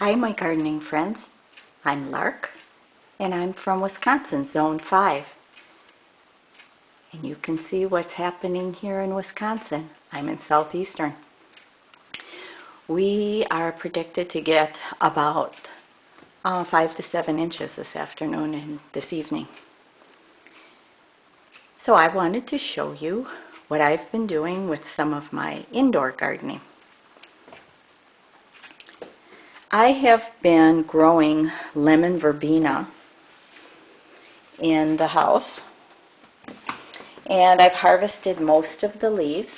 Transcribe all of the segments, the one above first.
Hi, my gardening friends. I'm Lark, and I'm from Wisconsin, Zone 5. And you can see what's happening here in Wisconsin. I'm in southeastern. We are predicted to get about 5 to 7 inches this afternoon and this evening. So I wanted to show you what I've been doing with some of my indoor gardening. I have been growing lemon verbena in the house, and I've harvested most of the leaves.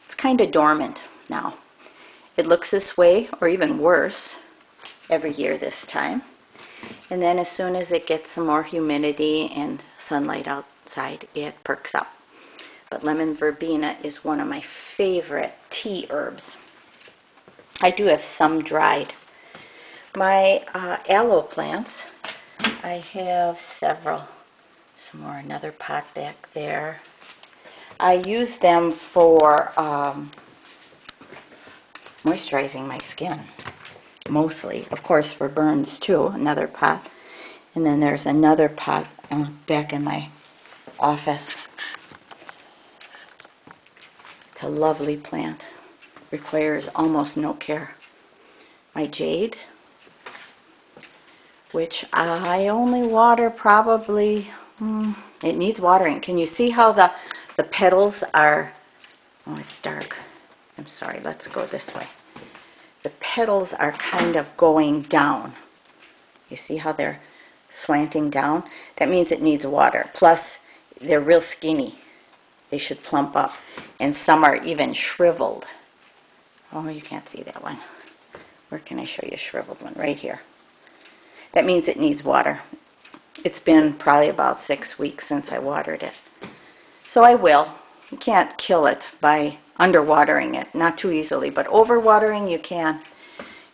It's kind of dormant now. It looks this way, or even worse, every year this time. And then as soon as it gets some more humidity and sunlight outside, it perks up. But lemon verbena is one of my favorite tea herbs. I do have some dried. My aloe plants, I have several. Some more, another pot back there. I use them for moisturizing my skin, mostly. Of course, for burns too, another pot. And then there's another pot back in my office. It's a lovely plant. Requires almost no care. My jade, which I only water probably, it needs watering. Can you see how the petals are, oh, it's dark. I'm sorry, let's go this way. The petals are kind of going down. You see how they're slanting down? That means it needs water. Plus, they're real skinny. They should plump up. And some are even shriveled. Oh, you can't see that one. Where can I show you a shriveled one? Right here. That means it needs water. It's been probably about 6 weeks since I watered it. So I will. You can't kill it by underwatering it. Not too easily, but overwatering you can.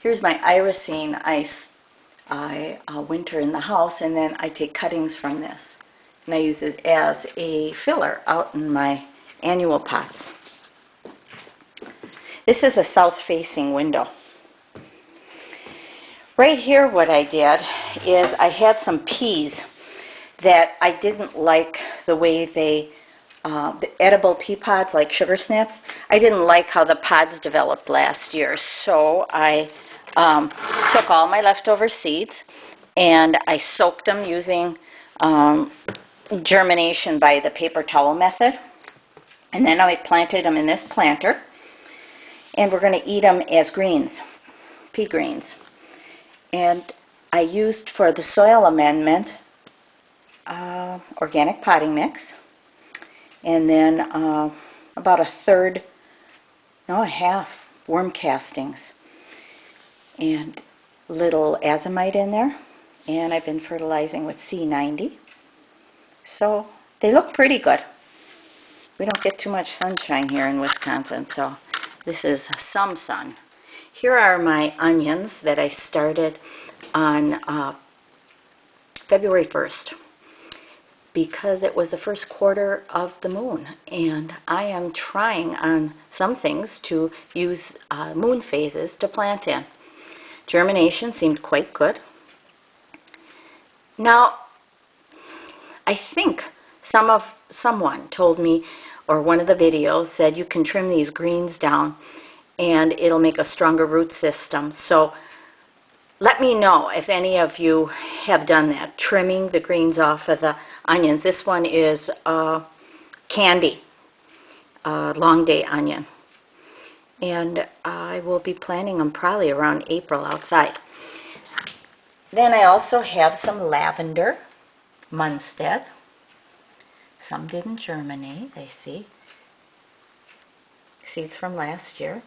Here's my irisine. I winter in the house, and then I take cuttings from this. And I use it as a filler out in my annual pots. This is a south-facing window. Right here what I did is I had some peas that I didn't like the way they, the edible pea pods like sugar snaps, I didn't like how the pods developed last year. So I took all my leftover seeds and I soaked them using germination by the paper towel method. And then I planted them in this planter. And we're going to eat them as greens, pea greens. And I used for the soil amendment organic potting mix, and then about a half worm castings, and little azomite in there. And I've been fertilizing with C90. So they look pretty good. We don't get too much sunshine here in Wisconsin, so this is some sun. Here are my onions that I started on February 1st because it was the first quarter of the moon, and I am trying on some things to use moon phases to plant in. Germination seemed quite good. Now, I think someone told me, or one of the videos said you can trim these greens down and it'll make a stronger root system. So let me know if any of you have done that, trimming the greens off of the onions. This one is candy, long day onion. And I will be planting them probably around April outside. Then I also have some lavender, Munstead. Some didn't germinate, I see. Seeds from last year.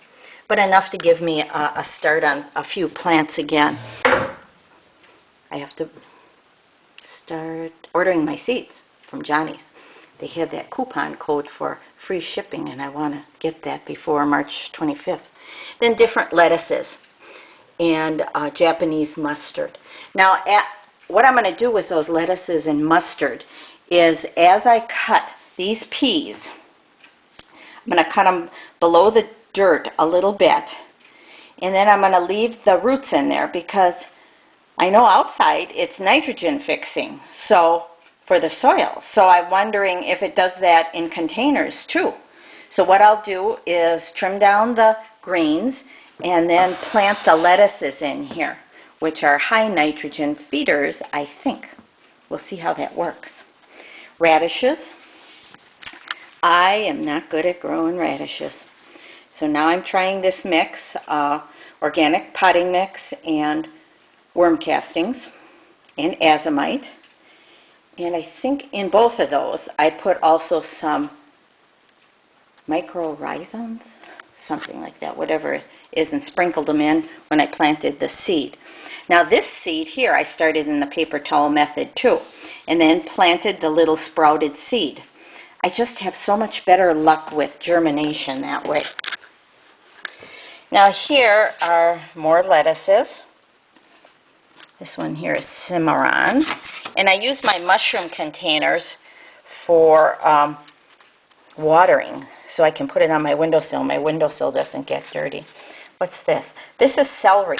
But enough to give me a start on a few plants again. I have to start ordering my seeds from Johnny's. They have that coupon code for free shipping, and I want to get that before March 25th. Then different lettuces and Japanese mustard. Now, what I'm going to do with those lettuces and mustard is as I cut these peas, I'm going to cut them below the dirt a little bit, And then I'm going to leave the roots in there because I know outside it's nitrogen fixing for the soil. So I'm wondering if it does that in containers too. So what I'll do is trim down the greens and then plant the lettuces in here, which are high nitrogen feeders, I think. We'll see how that works. Radishes. I am not good at growing radishes. So now I'm trying this mix, organic potting mix and worm castings and azomite. And I think in both of those I put also some mycorrhizals, something like that, whatever it is, and sprinkled them in when I planted the seed. Now this seed here I started in the paper towel method too, and then planted the little sprouted seed. I just have so much better luck with germination that way. Now here are more lettuces. This one here is Cimarron. And I use my mushroom containers for watering, so I can put it on my windowsill. My windowsill doesn't get dirty. What's this? This is celery.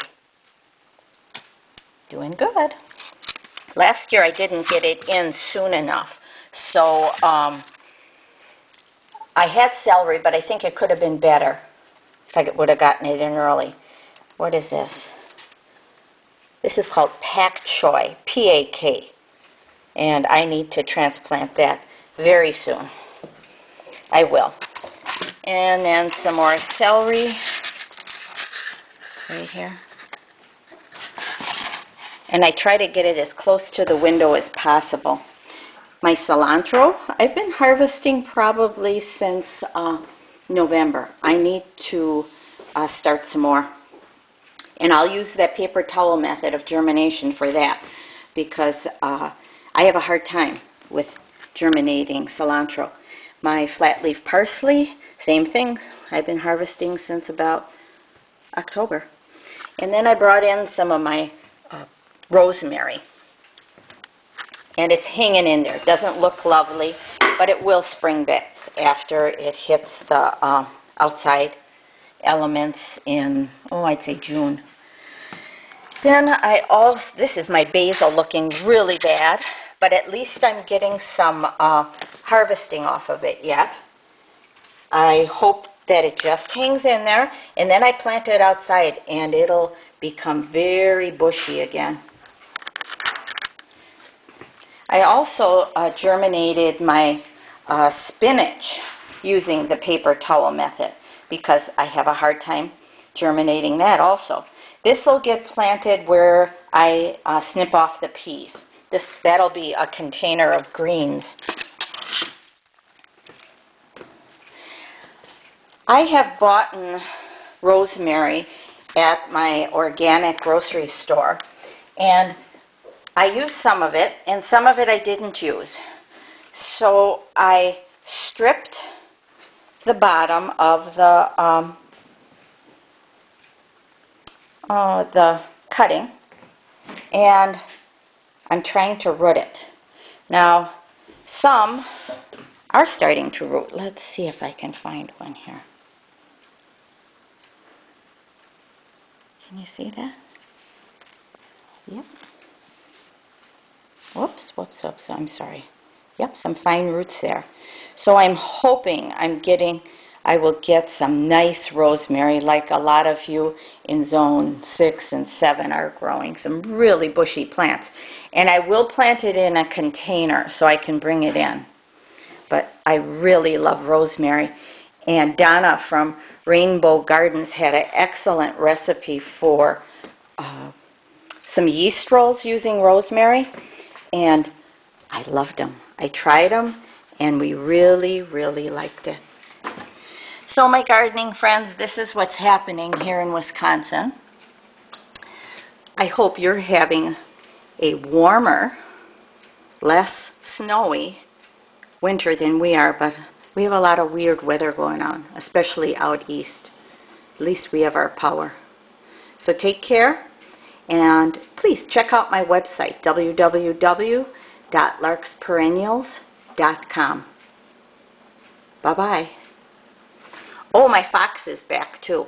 Doing good. Last year I didn't get it in soon enough, so I had celery, but I think it could have been better if I would have gotten it in early. What is this? This is called pak choy, P-A-K, and I need to transplant that very soon. I will. And then some more celery right here. And I try to get it as close to the window as possible. My cilantro, I've been harvesting probably since November. I need to start some more. And I'll use that paper towel method of germination for that because I have a hard time with germinating cilantro. My flat leaf parsley, same thing. I've been harvesting since about October. And then I brought in some of my rosemary. And it's hanging in there. It doesn't look lovely, but it will spring back after it hits the outside elements in, I'd say June. Then this is my basil looking really bad, but at least I'm getting some harvesting off of it yet. I hope that it just hangs in there, and then I plant it outside and it'll become very bushy again. I also germinated my spinach using the paper towel method because I have a hard time germinating that also. This will get planted where I snip off the peas. That'll be a container of greens. I have bought rosemary at my organic grocery store, and I used some of it, and some of it I didn't use. So I stripped the bottom of the cutting, and I'm trying to root it. Now, some are starting to root. Let's see if I can find one here. Can you see that? Yep. Whoops, I'm sorry. Yep, some fine roots there. So I'm hoping I will get some nice rosemary like a lot of you in zone 6 and 7 are growing, some really bushy plants. And I will plant it in a container so I can bring it in. But I really love rosemary. And Donna from Rainbow Gardens had an excellent recipe for some yeast rolls using rosemary. And I loved them. I tried them, and we really, really liked it. So my gardening friends, this is what's happening here in Wisconsin. I hope you're having a warmer, less snowy winter than we are, but we have a lot of weird weather going on, especially out east. At least we have our power. So take care, and please check out my website, www.larksperennials.com. Bye-bye. Oh, my fox is back too.